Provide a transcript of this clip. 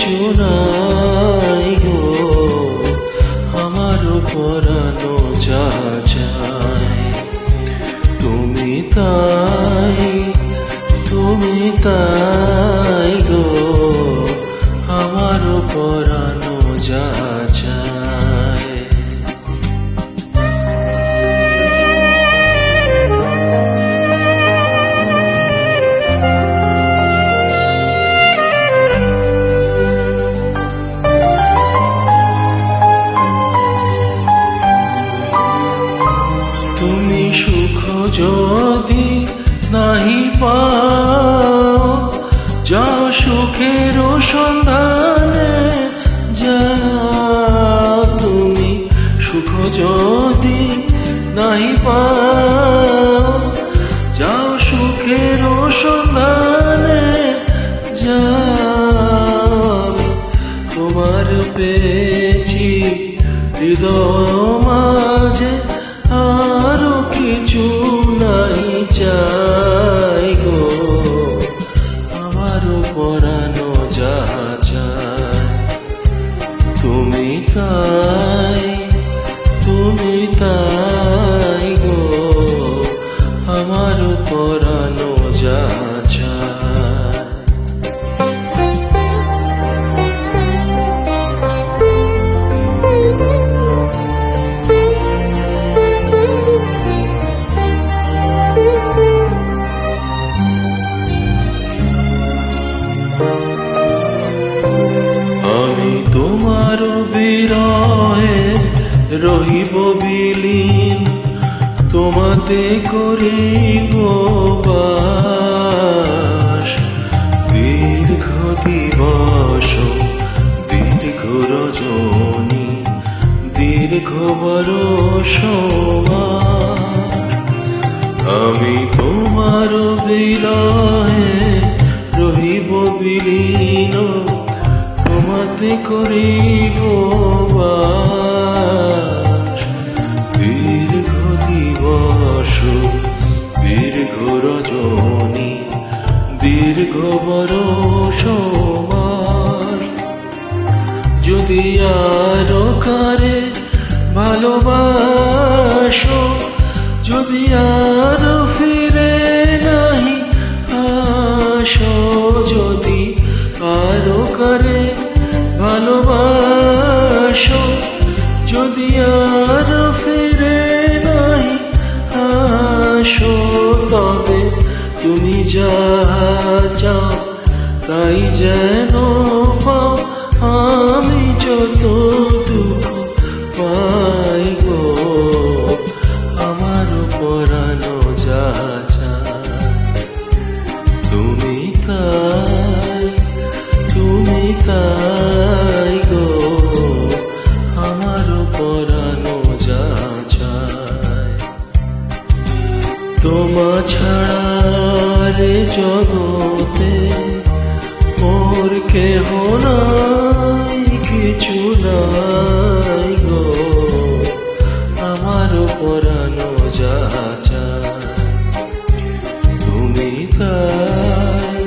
কিছু নাই গো, আমার পরানো যা চায় তুমি তাই গো, আমার পরানো যা চায়। তুমি সুখ যদি নাহি পাও, যাও সুখের সন্ধানে যাও। তুমি সুখ যদি নাহি পাও, যাও সুখের সন্ধানে যাও। তোমার পেয়েছি হৃদয় মাঝে, আরো কিছু নাই চাই গো, আমার পরানো যা চায় তুমি তাই গো, আমার পরানো যা চায়। আমি তোমার বিরহে রহিব বিলীন, তোমাতে করিব বাস। দীর্ঘ দিবস দীর্ঘ রজনী, দীর্ঘ বরষ মাস। আমি তোমার বিরহে রহিব বিলীন, তোমাতে করিব বাস। দীর্ঘ দিবস দীর্ঘ রজনী, দীর্ঘ বরষ মাস। যদি আরো কারে ভালোবাসো, যদি আর ফিরে নাহি আসো, যদি আরো কারে ভালোবাসো, যদি আর ফিরে নাহি আসো, তবে তুমি যা চাও তাই যেন পাও। আমি যত দুঃখ পাই গো, আমার পরানো যা চায় তুমি তাই গো, আমার পরানো যা চায়। তোমা ছাড়া রে জগতে মোর কেহ নাই, কিছু নাই গো, আমার পরানো যা চায় তুমি তাই